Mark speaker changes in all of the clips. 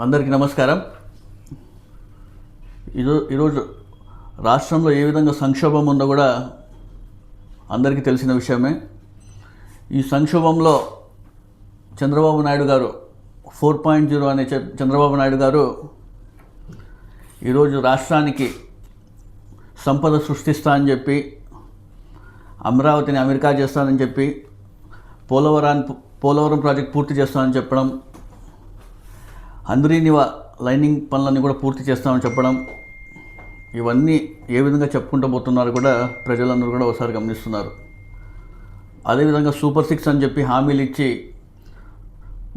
Speaker 1: అందరికీ నమస్కారం. ఈరోజు రాష్ట్రంలో ఏ విధంగా సంక్షోభం ఉందో కూడా అందరికీ తెలిసిన విషయమే. ఈ సంక్షోభంలో చంద్రబాబు నాయుడు గారు 4.0 అనే చంద్రబాబు నాయుడు గారు ఈరోజు రాష్ట్రానికి సంపద సృష్టిస్తా అని చెప్పి, అమరావతిని అమెరికా చేస్తానని చెప్పి, పోలవరం ప్రాజెక్ట్ పూర్తి చేస్తానని చెప్పడం, హంద్రీనివా లైనింగ్ పనులన్నీ కూడా పూర్తి చేస్తామని చెప్పడం, ఇవన్నీ ఏ విధంగా చెప్పుకుంటూ పోతున్నారు కూడా ప్రజలందరూ కూడా ఒకసారి గమనిస్తున్నారు. అదేవిధంగా సూపర్ 6 అని చెప్పి హామీలు ఇచ్చి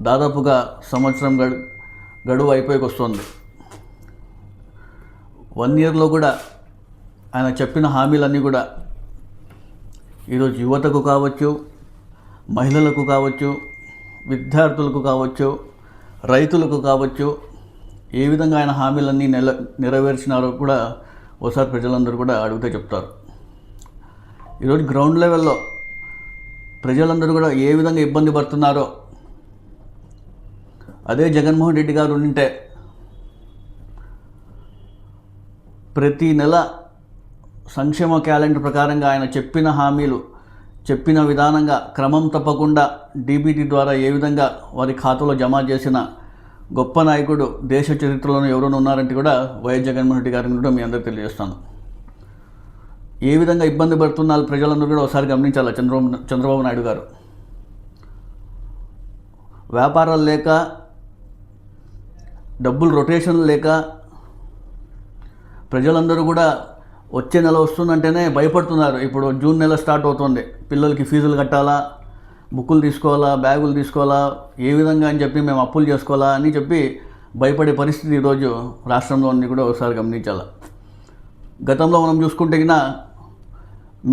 Speaker 1: దాదాపుగా సంవత్సరం గడువు అయిపోయికి వస్తుంది. 1 ఇయర్లో కూడా ఆయన చెప్పిన హామీలన్నీ కూడా ఈరోజు యువతకు కావచ్చు, మహిళలకు కావచ్చు, విద్యార్థులకు కావచ్చు, రైతులకు కావచ్చు, ఏ విధంగా ఆయన హామీలన్నీ నెరవేర్చినారో కూడా ఒకసారి ప్రజలందరూ కూడా అడిగితే చెప్తారు. ఈరోజు గ్రౌండ్ లెవెల్లో ప్రజలందరూ కూడా ఏ విధంగా ఇబ్బంది పడుతున్నారో, అదే జగన్మోహన్ రెడ్డి గారు ఉంటే ప్రతి నెల సంక్షేమ క్యాలెండర్ ప్రకారంగా ఆయన చెప్పిన హామీలు చెప్పిన విధానంగా క్రమం తప్పకుండా డీబీటీ ద్వారా ఏ విధంగా వారి ఖాతాలో జమ చేసిన గొప్ప నాయకుడు దేశ చరిత్రలోనే ఎవరైనా ఉన్నారంటే కూడా వైఎస్ జగన్మోహన్ రెడ్డి గారిని కూడా మీ అందరికీ తెలియజేస్తాను. ఏ విధంగా ఇబ్బంది పడుతున్నారు ప్రజలందరూ కూడా ఒకసారి గమనించాలి. చంద్రబాబు నాయుడు గారు వ్యాపారాలు లేక, డబ్బులు రొటేషన్ లేక ప్రజలందరూ కూడా వచ్చే నెల వస్తుందంటేనే భయపడుతున్నారు. ఇప్పుడు జూన్ నెల స్టార్ట్ అవుతుంది, పిల్లలకి ఫీజులు కట్టాలా, బుక్కులు తీసుకోవాలా, బ్యాగులు తీసుకోవాలా, ఏ విధంగా అని చెప్పి మేము అప్పులు చేసుకోవాలా అని చెప్పి భయపడే పరిస్థితి ఈరోజు రాష్ట్రంలో అన్నీ కూడా ఒకసారి గమనించాలి. గతంలో మనం చూసుకుంటే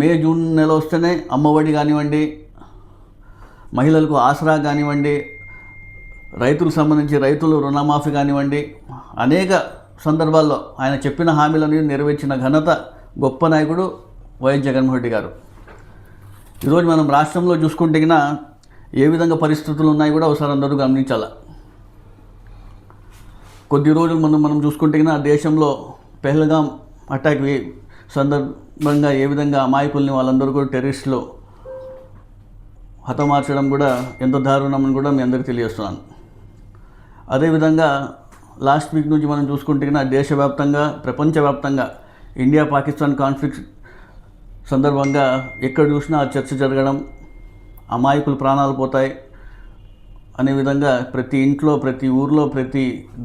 Speaker 1: మే జూన్ నెల వస్తేనే అమ్మఒడి కానివ్వండి, మహిళలకు ఆసరా కానివ్వండి, రైతులకు సంబంధించి రైతులు రుణమాఫీ కానివ్వండి, అనేక సందర్భాల్లో ఆయన చెప్పిన హామీలను నెరవేర్చిన ఘనత గొప్ప నాయకుడు వైఎస్ జగన్మోహన్ రెడ్డి గారు. ఈరోజు మనం రాష్ట్రంలో చూసుకుంటే ఏ విధంగా పరిస్థితులు ఉన్నాయి కూడా ఒకసారి అందరూ గమనించాలి. కొద్ది రోజులు మనం చూసుకుంటే దేశంలో పెహల్గాం అటాక్ సందర్భంగా ఏ విధంగా అమాయకుల్ని వాళ్ళందరూ కూడా టెర్రరిస్టులు హతమార్చడం కూడా ఎంత దారుణమని కూడా మీ అందరికీ తెలియజేస్తున్నాను. అదేవిధంగా లాస్ట్ వీక్ నుంచి మనం చూసుకుంటే దేశవ్యాప్తంగా, ప్రపంచవ్యాప్తంగా ఇండియా పాకిస్తాన్ కాన్ఫ్లిక్ట్ సందర్భంగా ఎక్కడ చూసినా ఆ చర్చ జరగడం, అమాయకులు ప్రాణాలు పోతాయి అనే విధంగా ప్రతి ఇంట్లో, ప్రతి ఊర్లో, ప్రతి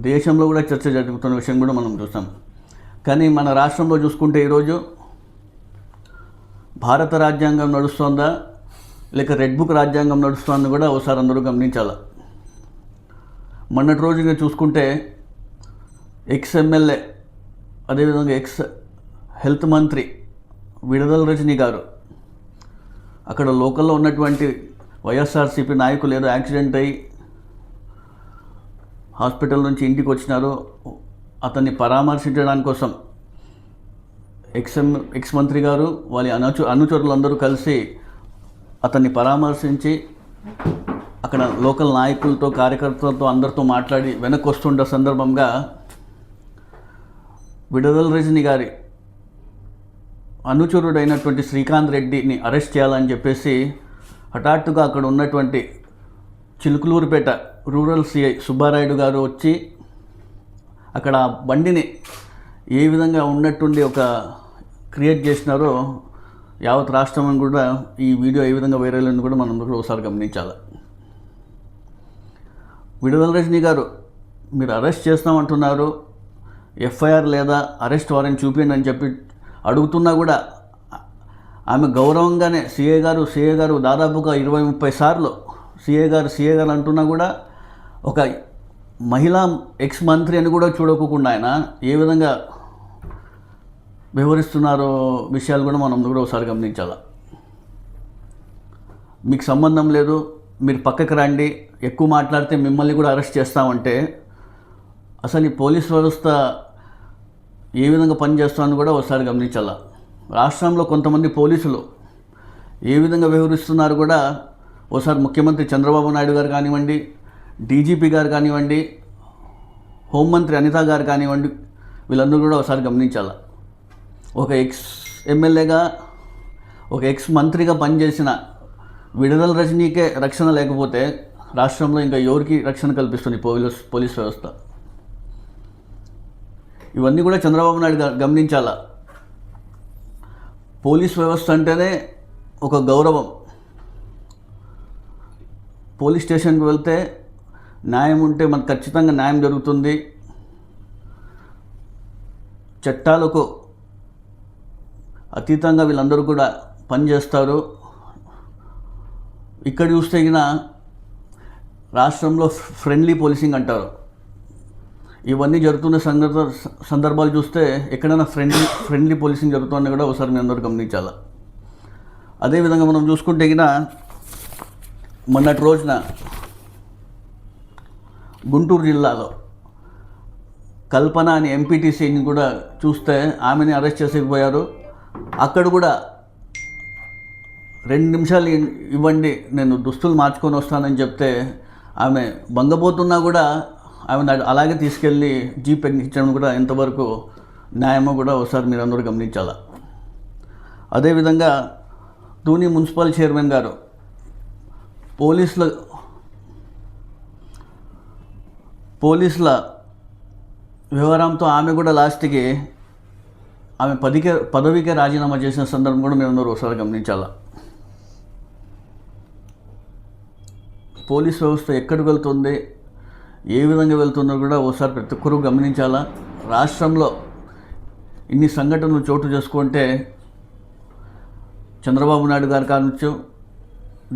Speaker 1: దేశంలో కూడా చర్చ జరుగుతున్న విషయం కూడా మనం చూస్తాం. కానీ మన రాష్ట్రంలో చూసుకుంటే ఈరోజు భారత రాజ్యాంగం నడుస్తుందా లేక రెడ్ బుక్ రాజ్యాంగం నడుస్తుందని కూడా ఒకసారి అందరూ గమనించాలి. మొన్నటి రోజుగా చూసుకుంటే ఎక్స్ ఎమ్మెల్యే, అదేవిధంగా ఎక్స్ హెల్త్ మంత్రి విడుదల రజనీ గారు అక్కడ లోకల్లో ఉన్నటువంటి వైఎస్ఆర్సీపీ నాయకులు ఏదో యాక్సిడెంట్ అయ్యి హాస్పిటల్ నుంచి ఇంటికి వచ్చినారు. అతన్ని పరామర్శించడానికి కోసం ఎక్స్ మంత్రి గారు వాళ్ళ అనుచరులందరూ కలిసి అతన్ని పరామర్శించి అక్కడ లోకల్ నాయకులతో, కార్యకర్తలతో అందరితో మాట్లాడి వెనక్కి వస్తుండే సందర్భంగా విడుదల రజనీ గారి అనుచరుడైనటువంటి శ్రీకాంత్ రెడ్డిని అరెస్ట్ చేయాలని చెప్పేసి హఠాత్తుగా అక్కడ ఉన్నటువంటి చిలుకలూరుపేట రూరల్ సిఐ సుబ్బారాయుడు గారు వచ్చి అక్కడ బండిని ఏ విధంగా ఉన్నట్టుండి ఒక క్రియేట్ చేసినారో యావత్ రాష్ట్రం కూడా ఈ వీడియో ఏ విధంగా వైరల్ అని కూడా మనం ఒకసారి గమనించాలి. విడుదల రజనీ గారు మీరు అరెస్ట్ చేస్తామంటున్నారు, ఎఫ్ఐఆర్ లేదా అరెస్ట్ వారెంట్ చూపించండి అని చెప్పి అడుగుతున్నా కూడా ఆమె గౌరవంగానే సిఏ గారు దాదాపుగా 20-30 సార్లు సిఏ గారు అంటున్నా కూడా ఒక మహిళా ఎక్స్ మంత్రి అని కూడా చూడకుండా ఆయన ఏ విధంగా వ్యవహరిస్తున్నారో విషయాలు కూడా మనం కూడా ఒకసారి గమనించాలి. మీకు సంబంధం లేదు, మీరు పక్కకి రండి, ఎక్కువ మాట్లాడితే మిమ్మల్ని కూడా అరెస్ట్ చేస్తామంటే అసలు ఈ పోలీస్ వ్యవస్థ ఏ విధంగా పనిచేస్తుందని కూడా ఒకసారి గమనించాలి. రాష్ట్రంలో కొంతమంది పోలీసులు ఏ విధంగా వ్యవహరిస్తున్నారు కూడా ఒకసారి ముఖ్యమంత్రి చంద్రబాబు నాయుడు గారు కానివ్వండి, డీజీపీ గారు కానివ్వండి, హోంమంత్రి అనిత గారు కానివ్వండి, వీళ్ళందరూ కూడా ఒకసారి గమనించాలి. ఒక ఎక్స్ ఎమ్మెల్యేగా, ఒక ఎక్స్ మంత్రిగా పనిచేసిన విడుదల రజనీకే రక్షణ లేకపోతే రాష్ట్రంలో ఇంకా ఎవరికి రక్షణ కల్పిస్తుంది పోలీస్ వ్యవస్థ? ఇవన్నీ కూడా చంద్రబాబు నాయుడు గమనించాలా. పోలీస్ వ్యవస్థ అంటేనే ఒక గౌరవం. పోలీస్ స్టేషన్కి వెళ్తే న్యాయం ఉంటే మనకు ఖచ్చితంగా న్యాయం జరుగుతుంది. చట్టాలకు అతీతంగా వీళ్ళందరూ కూడా పనిచేస్తారు. ఇక్కడ చూస్తే రాష్ట్రంలో ఫ్రెండ్లీ పోలీసింగ్ అంటారు. ఇవన్నీ జరుగుతున్న సందర్భాలు చూస్తే ఎక్కడైనా ఫ్రెండ్లీ పోలీసింగ్ జరుగుతుందని కూడా ఒకసారి మీ అందరూ గమనించాలి. అదేవిధంగా మనం చూసుకుంటే మొన్నటి రోజున గుంటూరు జిల్లాలో కల్పన అని ఎంపీటీసీని కూడా చూస్తే ఆమెని అరెస్ట్ చేసేకపోయారు. అక్కడ కూడా 2 నిమిషాలు ఇవ్వండి, నేను దుస్తులు మార్చుకొని వస్తానని చెప్తే ఆమె బంగపోతున్నా కూడా ఆమె అలాగే తీసుకెళ్ళి జీప్ ఎక్కించడం కూడా ఎంతవరకు న్యాయమో కూడా ఒకసారి మీరు అందరూ గమనించాలి. అదేవిధంగా ధూని మున్సిపల్ చైర్మన్ గారు పోలీసుల వ్యవహారంతో ఆమె కూడా లాస్ట్కి ఆమె పదవికే రాజీనామా చేసిన సందర్భం కూడా మీరు అందరూ ఒకసారి గమనించాలి. పోలీస్ వ్యవస్థ ఎక్కడికి వెళ్తుంది, ఏ విధంగా వెళ్తుందో కూడా ఒకసారి ప్రతి ఒక్కరూ గమనించాలా. రాష్ట్రంలో ఇన్ని సంఘటనలు చోటు చేసుకుంటే చంద్రబాబు నాయుడు గారు కావచ్చు,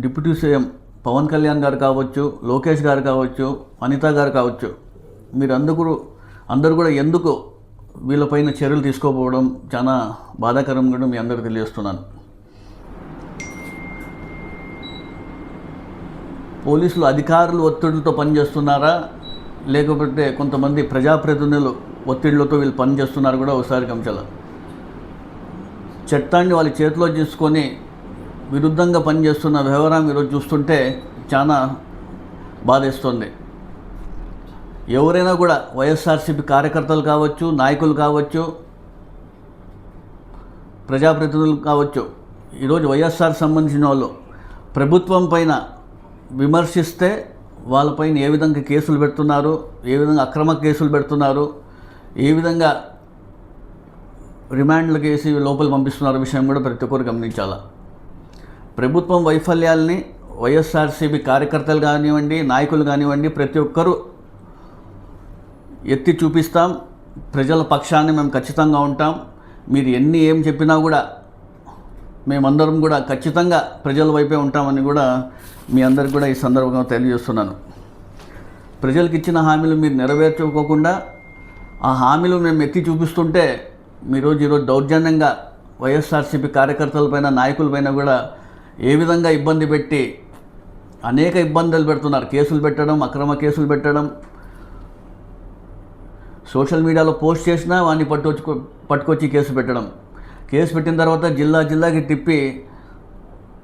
Speaker 1: డిప్యూటీ సీఎం పవన్ కళ్యాణ్ గారు కావచ్చు, లోకేష్ గారు కావచ్చు, అనిత గారు కావచ్చు, మీరు అందరూ కూడా ఎందుకు వీళ్ళపైన చర్యలు తీసుకోకపోవడం చాలా బాధాకరం కూడా మీ అందరికీ తెలియజేస్తున్నాను. పోలీసులు అధికారులు ఒత్తిడితో పనిచేస్తున్నారా, లేకపోతే కొంతమంది ప్రజాప్రతినిధులు ఒత్తిడిలతో వీళ్ళు పనిచేస్తున్నారు కూడా ఒకసారి గమనించాలి. చట్టాన్ని వాళ్ళ చేతిలో తీసుకొని విరుద్ధంగా పనిచేస్తున్న వ్యవహారం ఈరోజు చూస్తుంటే చాలా బాధేస్తుంది. ఎవరైనా కూడా వైఎస్ఆర్సీపీ కార్యకర్తలు కావచ్చు, నాయకులు కావచ్చు, ప్రజాప్రతినిధులు కావచ్చు, ఈరోజు వైఎస్ఆర్ సంబంధించిన వాళ్ళు ప్రభుత్వం పైన విమర్శిస్తే వాళ్ళపైన ఏ విధంగా కేసులు పెడుతున్నారు, ఏ విధంగా అక్రమ కేసులు పెడుతున్నారు, ఏ విధంగా రిమాండ్లు కేసి లోపల పంపిస్తున్నారు విషయం కూడా ప్రతి ఒక్కరు గమనించాలి. ప్రభుత్వం వైఫల్యాల్ని వైఎస్ఆర్సీపీ కార్యకర్తలు కానివ్వండి, నాయకులు కానివ్వండి, ప్రతి ఒక్కరూ ఎత్తి చూపిస్తాం. ప్రజల పక్షాన్ని మేము ఖచ్చితంగా ఉంటాం. మీరు ఏం చెప్పినా కూడా మేమందరం కూడా ఖచ్చితంగా ప్రజల వైపే ఉంటామని కూడా మీ అందరికి కూడా ఈ సందర్భంగా తెలియజేస్తున్నాను. ప్రజలకు ఇచ్చిన హామీలు మీరు నెరవేర్చుకోకుండా ఆ హామీలు మేము ఎత్తి చూపిస్తుంటే ఈరోజు దౌర్జన్యంగా వైఎస్ఆర్సీపీ కార్యకర్తలపైన, నాయకులపైన కూడా ఏ విధంగా ఇబ్బంది పెట్టి అనేక ఇబ్బందులు పెడుతున్నారు. కేసులు పెట్టడం, అక్రమ కేసులు పెట్టడం, సోషల్ మీడియాలో పోస్ట్ చేసినా వాడిని పట్టుకొచ్చి కేసు పెట్టడం, కేసు పెట్టిన తర్వాత జిల్లాకి తిప్పి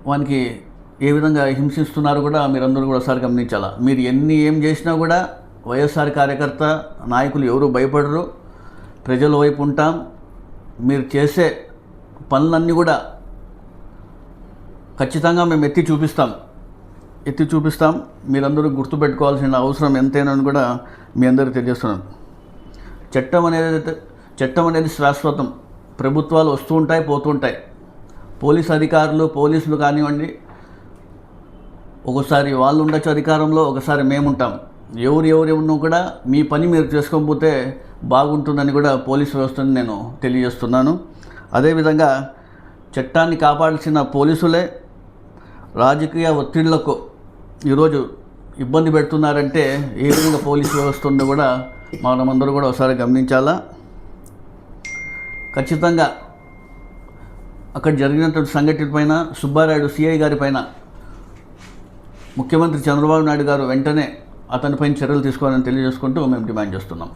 Speaker 1: వానికి ఏ విధంగా హింసిస్తున్నారు కూడా మీరందరూ కూడా ఒకసారి గమనించాలా. మీరు ఏం చేసినా కూడా వైఎస్ఆర్ కార్యకర్త, నాయకులు ఎవరు భయపడరు. ప్రజల వైపు ఉంటాం. మీరు చేసే పనులన్నీ కూడా ఖచ్చితంగా మేము ఎత్తి చూపిస్తాం. మీరందరూ గుర్తుపెట్టుకోవాల్సిన అవసరం ఎంతైనా కూడా మీ అందరికీ తెలియజేస్తున్నాను. చట్టం అనేది శాశ్వతం. ప్రభుత్వాలు వస్తూ ఉంటాయి, పోతుంటాయి. పోలీసులు కానివ్వండి, ఒకసారి వాళ్ళు ఉండొచ్చు అధికారంలో, ఒకసారి మేముంటాం. ఎవరు కూడా మీ పని మీరు చేసుకోకపోతే బాగుంటుందని కూడా పోలీసు వ్యవస్థని నేను తెలియజేస్తున్నాను. అదేవిధంగా చట్టాన్ని కాపాడాల్సిన పోలీసులే రాజకీయ ఒత్తిళ్లకు ఈరోజు ఇబ్బంది పెడుతున్నారంటే ఏ విధంగా పోలీసు వ్యవస్థ ఉందో కూడా మనమందరూ కూడా ఒకసారి గమనించాలా. ఖచ్చితంగా అక్కడ జరిగినటువంటి సంఘటన పైన సుబ్బారాయుడు సిఐ గారి పైన ముఖ్యమంత్రి చంద్రబాబు నాయుడు గారు వెంటనే అతనిపైన చర్యలు తీసుకోవాలని తెలియజేసుకుంటూ మేము డిమాండ్ చేస్తున్నాం.